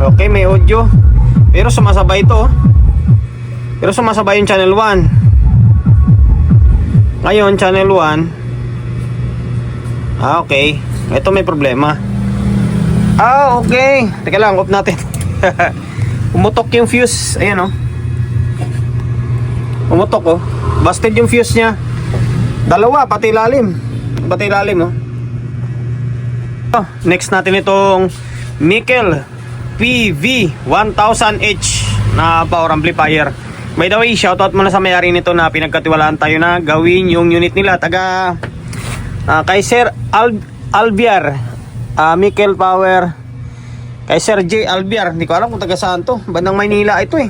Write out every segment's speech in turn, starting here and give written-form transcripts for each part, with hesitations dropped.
Okay, may audio. Pero sumasabay ito. Pero sumasabay yung channel 1. Ngayon, channel 1. Okay. Ito may problema. Okay. Teka lang, off natin. Umutok yung fuse. Ayan, oh. Umutok, oh. Busted yung fuse niya. Dalawa, pati ilalim. Pati ilalim, oh. Next natin itong Mikel PV1000H na power amplifier. By the way, shoutout muna sa may-ari nito na pinagkatiwalaan tayo na gawin yung unit nila. Taga kay Sir Albiar, Mikel Power. Kay Sir J. Albiar. Hindi ko alam kung taga saan to. Bandang Maynila ito eh.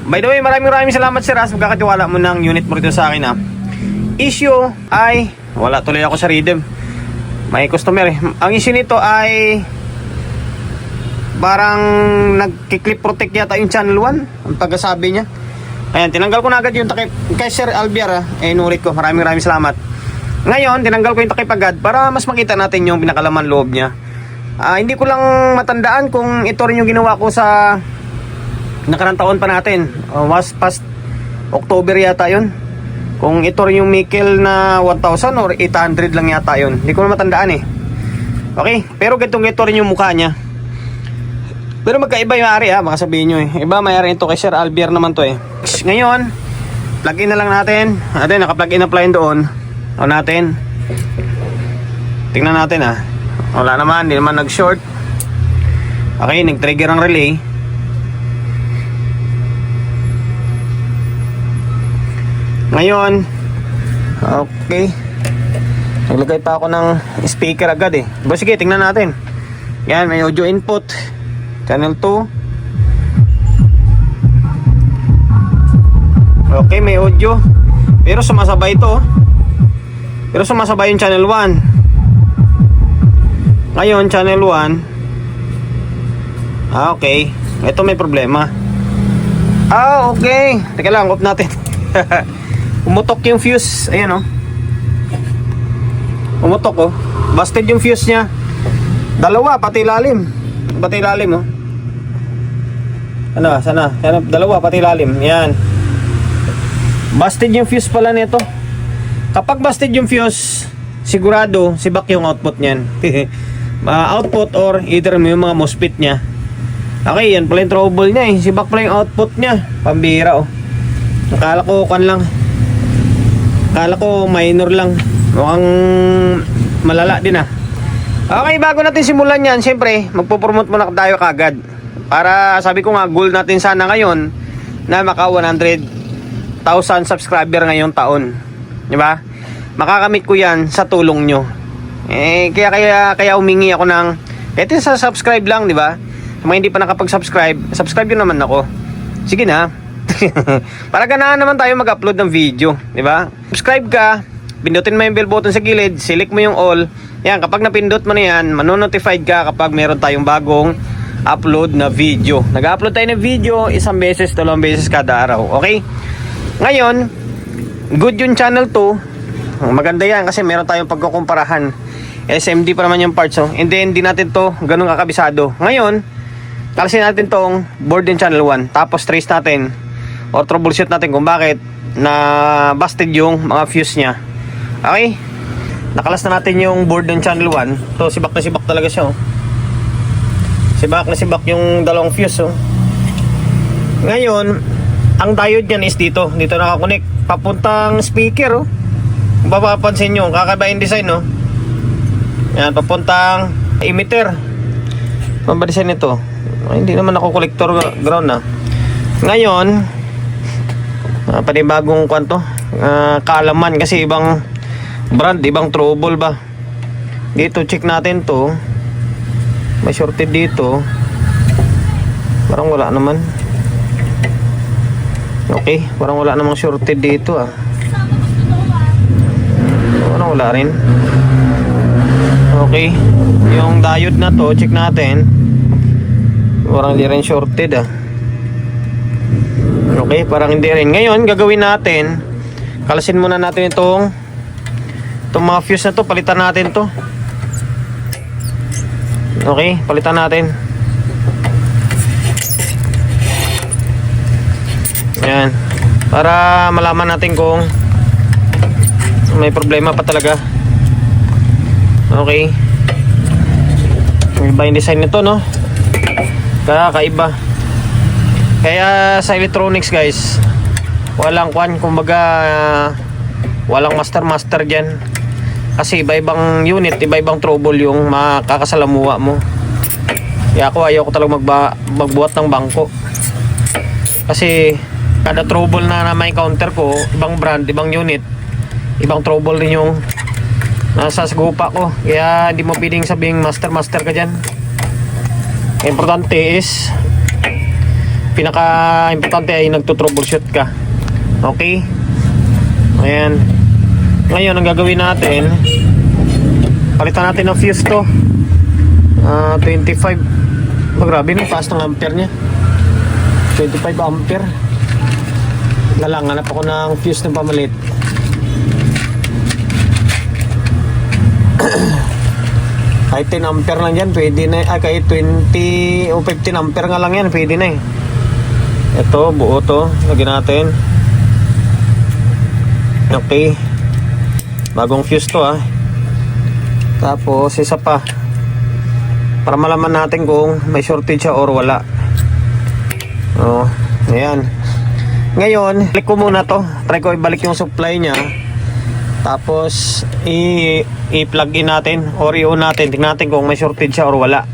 By the way, maraming salamat Sir As. Magkakatiwala mo ng unit mo rito sa akin, ha. Issue ay wala tuloy ako sa rhythm. May customer eh. Ang issue nito ay parang nagki-clip protect yata yung channel 1. Ang pagkasabi niya. Ayan, tinanggal ko na agad yung takip. Kay Sir Albiar, inulit ko. Maraming salamat. Ngayon, tinanggal ko yung takip agad para mas makita natin yung pinakalaman loob niya. Hindi ko lang matandaan kung ito rin yung ginawa ko sa nakarang taon pa natin. Was past October yata yun. Kung ito rin yung Mikel na 1,000 or 800 lang yata yun. Hindi ko na matandaan eh. Okay, pero ito rin yung mukha niya. Pero magkaiba yung ari, ha, baka sabihin nyo eh. Iba may-ari ito kay Sir Albiar naman to eh. Ngayon, plug in na lang natin. Naka-plug in na plug in doon. O natin. Tingnan natin, ha. Wala naman, hindi naman nag-short. Okay, nag-trigger ang relay. Ngayon, okay. Naglagay pa ako ng speaker agad eh. Pero sige, tingnan natin. Yan, may audio input. Channel 2. Okay, may audio. Pero sumasabay ito. Pero sumasabay yung channel 1. Ngayon, channel 1. Okay. Ito may problema. Okay. Teka lang, off natin. Umutok yung fuse. Ayan, oh. Umutok, oh. Busted yung fuse niya. Dalawa, pati ilalim. Pati ilalim, oh. Sana? Dalawa, pati ilalim. Yan. Busted yung fuse pala nito. Kapag busted yung fuse, sigurado, sibak yung output niyan. Output or either yung mga MOSFET niya. Okay, yan pala yung trouble niya eh. Sibak pala yung output niya. Pambira, oh. Akala ko minor lang. Mukhang malala din, ah. Okay, bago natin simulan yan, siyempre magpo-promote muna tayo kagad. Para sabi ko nga, goal natin sana ngayon na maka 100,000 subscriber ngayong taon. Diba? Makakamit ko yan sa tulong nyo. Kaya humingi ako ng kahit sa subscribe lang, diba? Sa mga hindi pa nakapag-subscribe, subscribe nyo naman ako. Sige na. Para ganahan naman tayo mag-upload ng video, di ba? Subscribe ka, pindutin mo yung bell button sa gilid, select mo yung all. Yan, kapag napindot mo na yan, manonotified ka kapag meron tayong bagong upload na video. Nag-upload tayo ng video 1 beses, 2 beses kada araw, okay? Ngayon, good yung channel 2. Maganda yan kasi meron tayong pagkukumparahan. SMD pa naman yung parts, oh. And then, hindi natin to ganun kakabisado. Ngayon, kalasin natin tong board yung channel 1. Tapos trace natin o troubleshoot natin kung bakit na busted yung mga fuse nya. Okay, nakalas na natin yung board ng channel 1. So sibak na sibak talaga siya, oh. Sibak na sibak yung dalawang fuse, oh. Ngayon, ang diode nyan is dito nakakonect papuntang speaker, oh. Kung mapapansin nyo, kakaiba yung design, oh. Yan, papuntang emitter. Ano ba design nito? Ay, hindi naman ako collector ground, na. Ngayon, panibagong kwanto, kaalaman kasi ibang brand, ibang trouble ba. Dito check natin to. May shorted dito. Parang wala naman. Okay, parang wala namang shorted dito, ah. Parang wala rin. Okay, yung diode na to, check natin. Parang hindi rin shorted, ah. Okay, parang hindi rin. Ngayon, gagawin natin, kalasin muna natin itong mga fuse na to. Palitan natin to. Okay, palitan natin. Ayan. Para malaman natin kung may problema pa talaga. Okay. Iba yung design nito, no? Kakaiba. Kaya sa electronics, guys, walang kumbaga walang master dyan. Kasi iba-ibang unit, iba-ibang trouble yung makakasalamuha mo. Kaya ako ayaw ko talaga magbuhat ng bangko. Kasi kada trouble na may counter ko, ibang brand, ibang unit, ibang trouble rin yung nasa sagupa ko. Kaya hindi mo pwedeng sabing master ka dyan. Importante is, pinaka-importante ay nagto-troubleshoot ka. Okay? Ayan. Ngayon, ang gagawin natin, palitan natin ng fuse to. 25. Grabe no, taas ng ampere nya. 25 ampere. Hanap ako ng fuse ng pamalit. Kahit 10 ampere lang yan, pwede na. Kahit 20 o 15 ampere nga lang yan, pwede na eh. Ito, buo to. Lagyan natin. Okay. Bagong fuse to ah. Tapos, isa pa. Para malaman natin kung may shortage siya or wala. Oh, ayan. Ngayon, click ko muna to. Try ko ibalik yung supply niya. Tapos i-plug in natin or i-on natin. Tingnan natin kung may shortage siya or wala.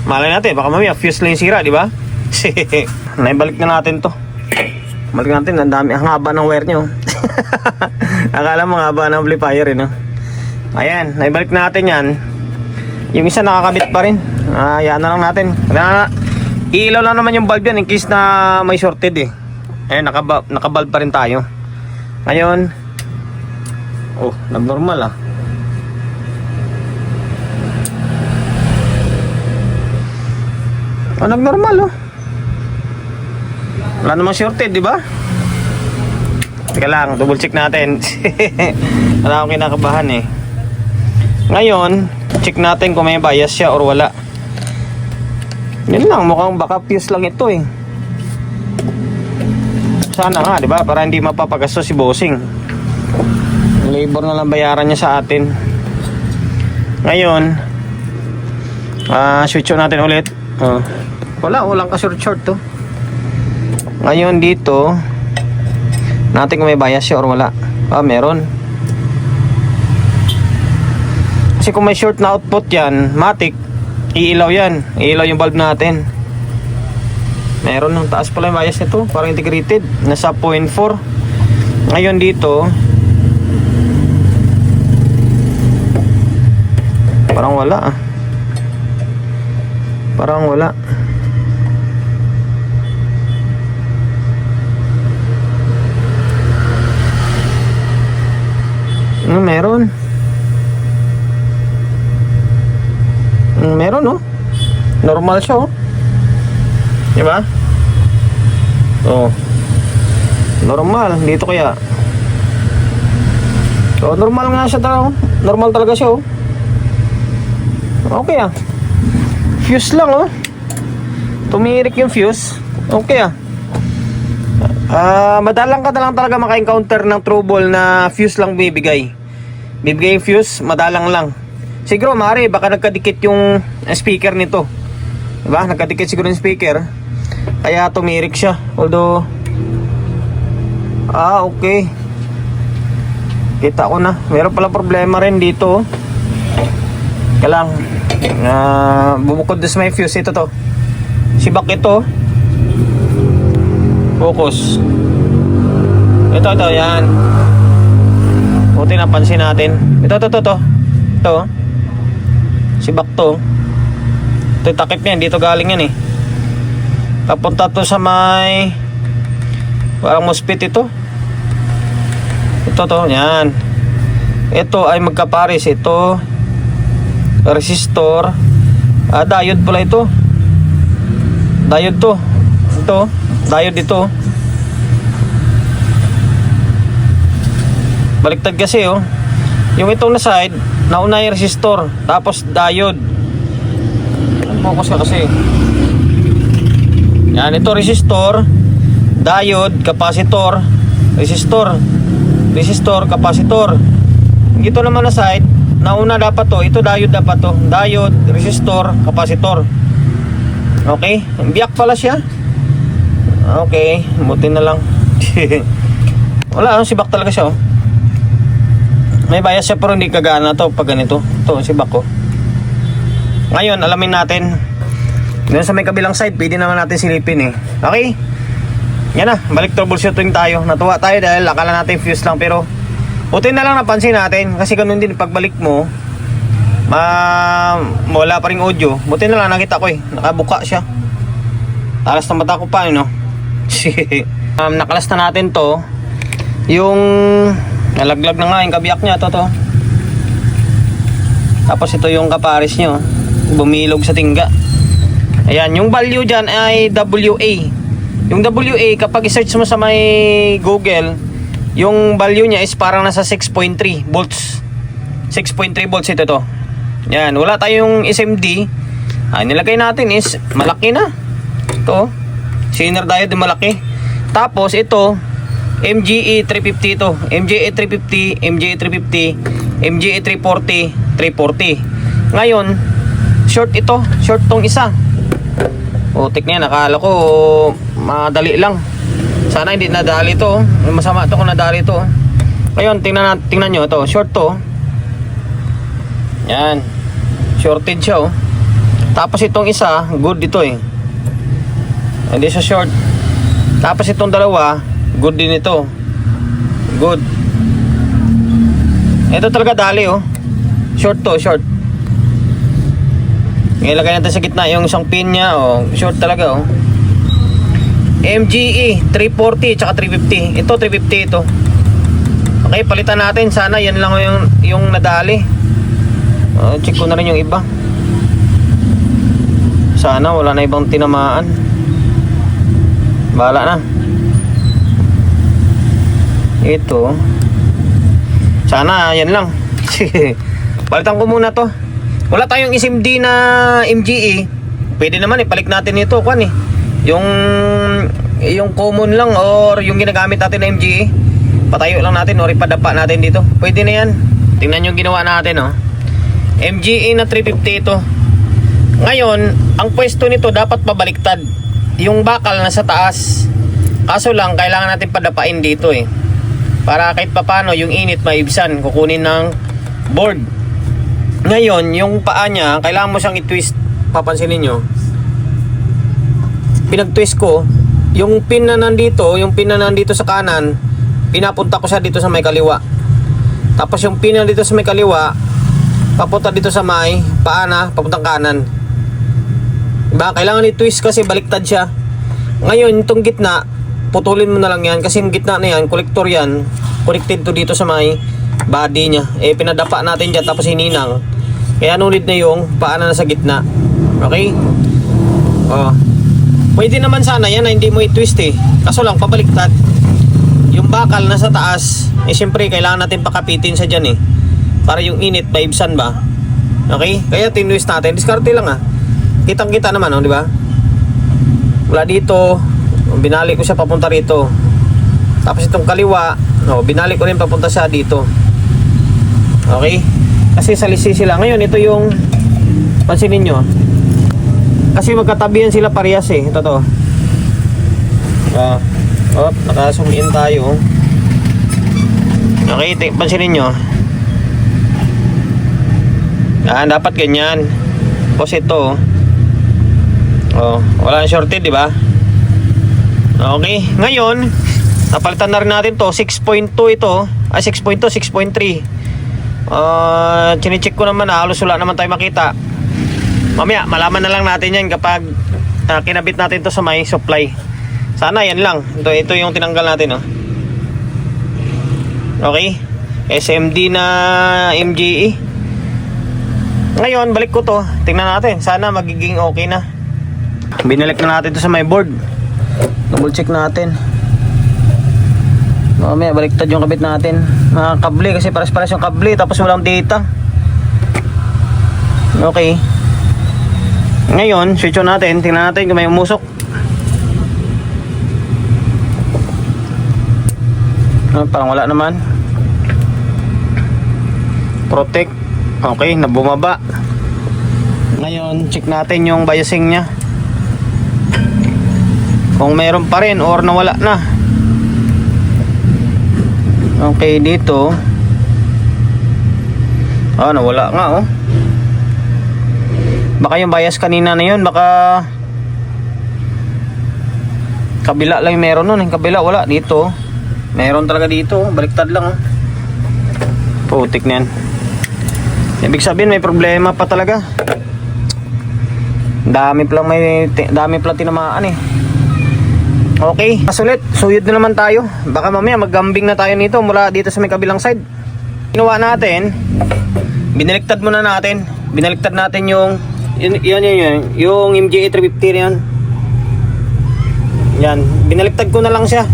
Malay natin, baka mamaya fuse lang yung sira, di ba? Naibalik na natin to. Balik natin, ang dami, ang haba ng wire niya. Akala mo haba ng amplifier no? Ayan, naibalik natin yan. Yung isa nakakabit pa rin. Ayan na lang natin. Iilaw lang naman yung bulb yan in case na may shorted eh. Ayan, nakabulb pa rin tayo. Ngayon, oh, nag-normal ah. Oh, nag-normal oh. Wala namang shorted, di ba? Teka lang, double check natin. Wala akong kinakabahan eh. Ngayon, check natin kung may bias siya or wala. Yun lang, mukhang baka fuse lang ito eh. Sana nga, di ba? Para hindi mapapagastos si bossing. Labor na lang bayaran niya sa atin. Ngayon, switch on natin ulit. Walang ka-short to. Ngayon dito, natin kung may bias siya or wala. Meron. Kasi kung may short na output yan, matik, iilaw yan. Iilaw yung bulb natin. Meron ng taas pala yung bias nito, parang integrated. Nasa 0.4. Ngayon dito, parang wala ah. Parang wala. Meron. Meron oh. Normal siya oh. Diba? Oh. Normal. Dito kaya. Oh, normal nga siya daw. Normal talaga siya oh. Okay ah. Fuse lang oh. Tumirik yung fuse. Okay ah. Madalang ka na lang talaga maka-encounter ng trouble na fuse lang bibigay. Bibigay yung fuse, madalang lang. Siguro maaari baka nagkadikit yung speaker nito. Diba? Nagkadikit siguro yung speaker. Kaya tumirik siya. Although okay. Kita ko na. Meron pala problema rin dito. Kaya lang bumukod sa may fuse. Ito to. Sibak ito. Focus. Ito, yan. Buti napansin natin. Ito. Ito. Sibak to. Ito yung takip niyan. Dito galing yan eh. Papunta to sa may parang MOSFET ito. Ito to. Yan. Ito ay magkapares. Ito resistor. Diode pala ito. Diode to. Ito. Diode dito. Baliktad kasi oh. Yung itong na side, nauna yung resistor, tapos diode. Focus ka kasi. Yan, ito resistor, diode, capacitor, resistor, capacitor. Ito naman na side, nauna dapat to, ito diode dapat to. Diode, resistor, capacitor. Okay, biyak pala siya. Okay, buti na lang. Wala, sibak talaga siya, oh. May bias siya pero hindi kagana to pag ganito. Ito, sibak ko. Ngayon, alamin natin. Doon sa may kabilang side, pwede naman natin silipin eh. Okay? Yan na, balik troubleshooting tayo. Natuwa tayo dahil akala natin fuse lang, pero buti na lang napansin natin. Kasi ganun din, pagbalik mo, wala pa rin audio. Buti na lang nakita ko eh, nakabuka siya. Talas na mata ko pa, no? Nakalas na natin to. Yung nalaglag na nga yung kabiyak niya, to. Tapos ito yung kapares nyo, bumilog sa tingga. Ayan, yung value dyan ay WA. Yung WA, kapag i-search mo sa may Google, yung value niya is parang nasa 6.3 volts. 6.3 volts ito to. Yan, wala tayong SMD. Nilagay natin is malaki na. Ito, Zener diode malaki. Tapos ito, MGE 350 ito. MGE 350, MGE 350, MGE 340, 340. Ngayon, short ito. Short tong isa. Utik niya, nakala ko madali lang. Sana hindi nadali to. Masama to kung nadali to. Ngayon, tingnan nyo ito. Short to. Yan. Shorted siya, oh. Tapos itong isa, good dito eh. Hindi siya short. Tapos itong dalawa, good din ito. Good. Ito talaga dali, oh. Short to, short. Ilagay natin sa gitna yung isang pin niya, oh. Short talaga, oh. MGE 340 tsaka 350. Ito 350 ito. Okay, palitan natin. Sana yan lang yung nadali. Check ko na rin yung iba. Sana wala na ibang tinamaan. Bahala na. Ito. Sana yan lang. Palitan ko muna to. Wala tayong SMD na MGE. Pwede naman ipalik natin ito, kwan eh. Yung common lang or yung ginagamit natin na MGE. Patayo lang natin or ipadapa natin dito. Pwede na yan. Tingnan yung ginawa natin, oh. MGE na 350 ito. Ngayon, ang pwesto nito dapat pabaliktad. Yung bakal nasa taas. Kaso lang, kailangan natin padapain dito eh. Para kahit papano yung init maibsan. Kukunin ng board. Ngayon, yung paa niya, kailangan mo siyang i-twist. Papansinin nyo. Pinag-twist ko. Yung pin na nandito sa kanan, pinapunta ko siya dito sa may kaliwa. Tapos yung pin na dito sa may kaliwa, papunta dito sa may paa na, papuntang kanan. Diba? Kailangan i-twist kasi baliktad siya. Ngayon, itong gitna, putulin mo na lang yan. Kasi yung gitna na yan, kolektor yan. Connected to dito sa may body niya. Pinadapa natin dyan, tapos hininang. Kaya nulid na yung paa na nasa gitna. Okay? Pwede naman sana yan na hindi mo i-twist eh. Kaso lang, pabaliktad. Yung bakal nasa taas, siyempre, kailangan natin pakapitin siya dyan eh. Para yung init, maibsan ba? Okay? Kaya tinwist natin. Diskarte lang, ah. Kitang-kita naman, oh, di ba? Wala dito. Binalik ko siya papunta rito. Tapos itong kaliwa, binalik ko rin papunta siya dito. Okay? Kasi salisi sila. Ngayon, ito yung pansinin nyo. Kasi magkatabihan sila parehas eh. Ito to. Naka-zoom in tayo. Okay, pansinin nyo. Dapat ganyan. Tapos ito. Wala nang shorted, di ba? Okay, ngayon napalitan na rin natin to. 6.2 ito. 6.2, 6.3. Chine-check ko naman, halos wala naman tayo makita. Mamaya, malaman na lang natin yan kapag kinabit natin to sa may supply. Sana yan lang. Ito yung tinanggal natin, oh. Okay, SMD na MGE. Ngayon, balik ko to. Tingnan natin. Sana magiging okay na. Binalik na natin to sa my board. Double check natin. Mamaya, baliktad yung kabit natin. Mga kable, kasi paras-paras yung kable. Tapos walang data. Okay. Ngayon, switch on natin. Tingnan natin kung may umusok. Parang wala naman. Protect. Okay, nabumaba. Ngayon, check natin yung biasing niya. Kung meron pa rin or nawala na. Okay, dito. Nawala nga oh. Baka yung bias kanina na yun, baka kabila lang yung meron nun. Yung kabila wala, dito meron talaga dito, baliktad lang oh. Putik na yan. Ibig sabihin may problema pa talaga. Dami pala tinamaan eh. Okay, pasulit, suyod na naman tayo. Baka mamaya maggambing na tayo nito mula dito sa may kabilang side. Ginawa natin, binaliktad muna natin. Binaliktad natin yung MJ 350 yan. Yan, binaliktad ko na lang siya.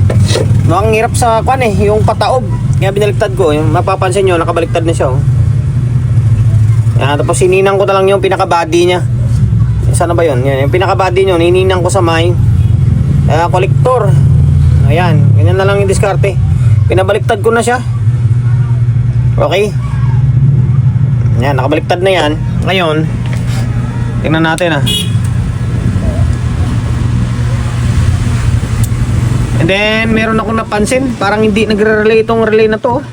Mukhang hirap sa kwan eh, yung pataob. Kaya binaliktad ko, yung mapapansin nyo, nakabaliktad na siya oh. Yan, tapos sininang ko na lang yung pinaka-body niya. Sana ba yun? Yan, yung pinaka-body nyo, nininang ko sa may kolektor. Ayan, ganyan na lang yung diskarte. Pinabaliktad ko na siya. Okay. Yan, nakabaliktad na yan. Ngayon, tingnan natin ah. And then, meron akong napansin. Parang hindi nagre-relay itong relay na to.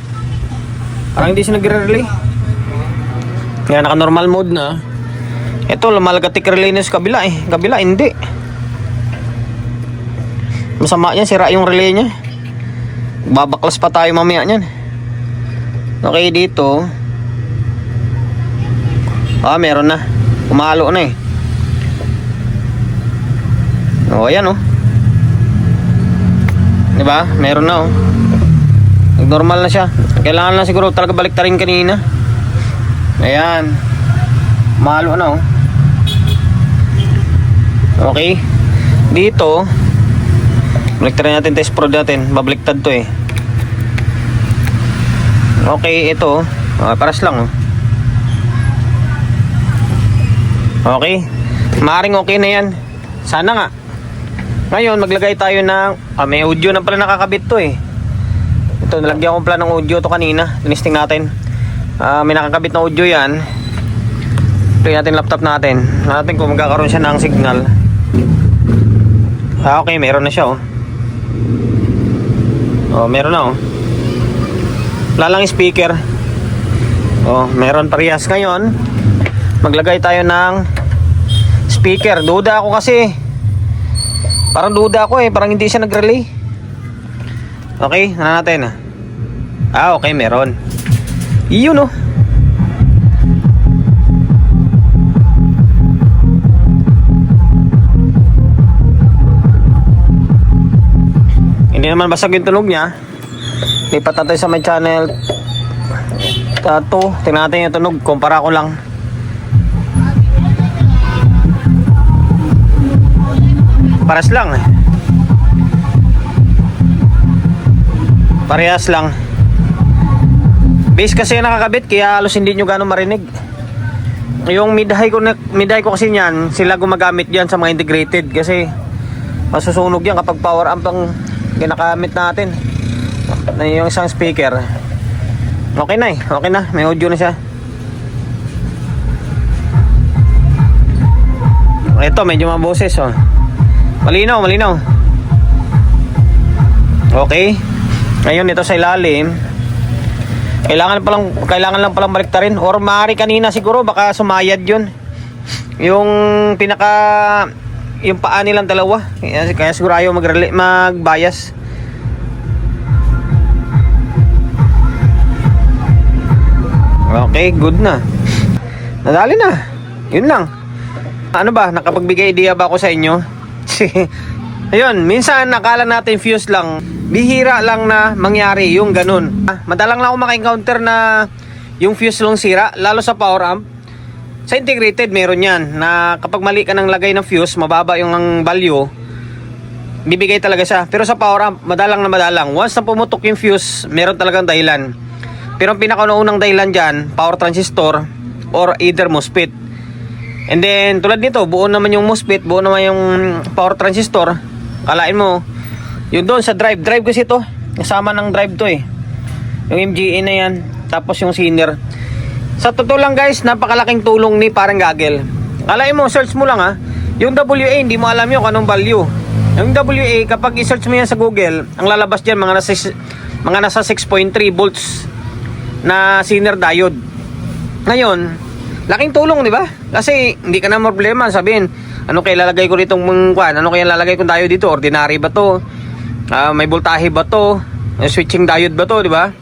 Parang hindi siya nagre-relay. Yan, naka-normal mode na. Ito, lumalagatik relay na sa kabila eh. Kabila, hindi. Masama yan, sira yung relay niya. Babaklas pa tayo mamaya niyan. Okay, dito. Meron na. Kumalo na eh. Ayan oh. Diba? Meron na oh. Normal na siya. Kailangan lang siguro talaga baliktarin kanina. Ayan. Kumalo na oh. Okay. Dito baliktarin natin, test prod natin. Babaliktad to eh. Okay, ito paras lang oh. Okay, maaaring okay na yan. Sana nga. Ngayon maglagay tayo ng may audio na pala nakakabit to eh. Ito, nalagyan ko pala ng audio to kanina. Tinisting natin. May nakakabit na audio yan. Play natin laptop natin. Natin kung magkakaroon siya ng signal. Okay, meron na siya oh. Meron na oh. Wala lang speaker. Meron parehas. Ngayon maglagay tayo ng speaker. Duda ako kasi. Parang duda ako eh. Parang hindi siya nag-relay. Okay, ano natin okay, meron. Iyon oh. Hindi naman basag yung tunog niya. Lipat natin sa my channel 2. Tingnan natin yung tunog. Kumpara ko lang. Paras lang eh. Parehas lang. Base kasi nakakabit kaya halos hindi nyo gano'ng marinig. Yung mid-high ko kasi niyan, sila gumagamit yan sa mga integrated kasi masusunog yan kapag power amp ang ginagamit natin. Yung isang speaker. Okay na eh. Okay na. May audio na siya. Ito medyo maboses oh. Malinaw, malinaw. Okay. Ngayon ito sa ilalim. Kailangan lang palang baliktarin or maaari kanina siguro baka sumayad 'yun. Yung yung paa nilang dalawa. Kaya siguro ayaw mag-bias. Okay, good na. Nadali na. Yun lang. Ano ba? Nakapagbigay idea ba ako sa inyo? Ayun, minsan nakala natin fuse lang. Bihira lang na mangyari yung ganun. Madalang lang ako maka-encounter na yung fuse lang sira, lalo sa power amp. Sa integrated meron yan na kapag mali ka ng lagay ng fuse, mababa yung ang value, bibigay talaga siya. Pero sa power amp, madalang na madalang. Once na pumutok yung fuse, meron talagang dahilan. Pero ang pinakaunang dahilan dyan, power transistor or either MOSFET. And then tulad nito, buo naman yung MOSFET, buo naman yung power transistor. Kalain mo yung doon sa drive kasi ito kasama ng drive to eh. Yung MGA na yan, tapos yung Sinner. Sa totoo lang guys, napakalaking tulong ni parang Gagel. Kalahin mo, search mo lang ha. Yung WA, hindi mo alam yung anong value. Yung WA, kapag i-search mo yan sa Google, ang lalabas dyan, mga nasa 6.3 volts na Sinner diode. Ngayon, laking tulong, di ba? Kasi hindi ka na problema sabihin, ano kaya lalagay ko ditong ano kaya lalagay kong diode dito? Ordinary ba to? May voltahe ba to? Switching diode ba to, di ba?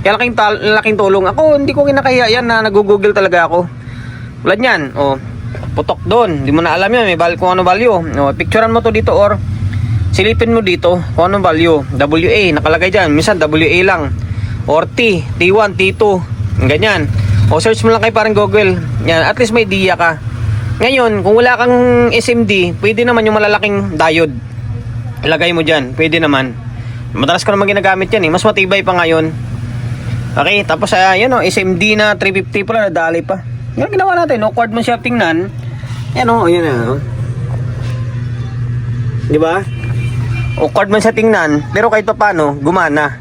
Kaya laking tulong. Ako, hindi ko kinakahiya yan na nag-google talaga ako. Tulad yan, putok doon. Hindi mo na alam yan, may kung ano value. Picturean mo to dito or silipin mo dito kung anong value. WA, nakalagay dyan. Minsan WA lang. Or T1, T2. Ganyan. O search mo lang kay parang Google. Yan, at least may idea ka. Ngayon, kung wala kang SMD, pwede naman yung malalaking diode. Ilagay mo dyan. Pwede naman. Madalas ko naman ginagamit yan eh. Mas matibay pa ngayon. Okay, tapos yan SMD na 350 pala, nadali pa. Yan ginawa natin, quad man siya tingnan. Yan yan di ba? Quad man siya tingnan, pero kahit pa paano, gumana.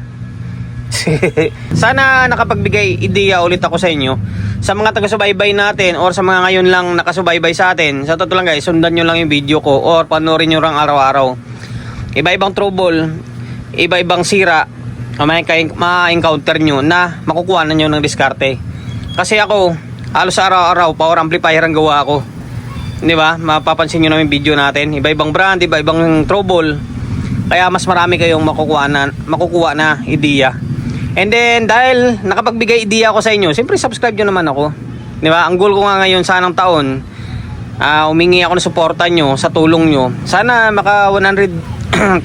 Sana nakapagbigay ideya ulit ako sa inyo. Sa mga taga-subaybay natin or sa mga ngayon lang nakasubaybay sa atin, sa totoo lang guys, sundan nyo lang yung video ko or panoorin nyo lang araw-araw. Iba-ibang trouble, iba-ibang sira, ma-encounter nyo na makukuha na nyo ng diskarte. Kasi ako, halos araw-araw power amplifier ang gawa ko, di ba? Mapapansin nyo na yung video natin, iba-ibang brand, iba-ibang trouble, kaya mas marami kayong makukuha na ideya. And then dahil nakapagbigay ideya ako sa inyo, siyempre subscribe nyo naman ako, di ba? Ang goal ko nga ngayon sanang taon, humingi ako ng suporta nyo sa tulong nyo. Sana maka 100,000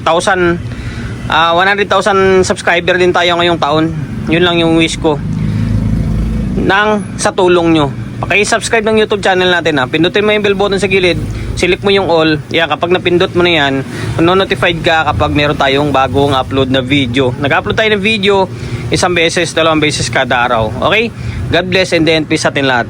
subscriber din tayo ngayong taon. Yun lang yung wish ko sa tulong nyo. Paki-subscribe ng YouTube channel natin ha. Pindutin mo yung bell button sa gilid, select mo yung all. Yan, kapag napindot mo na yan, notified ka kapag meron tayong bagong upload na video. Nag-upload tayo ng video isang beses, dalawang beses kada araw. Okay? God bless and then peace sa atin lahat.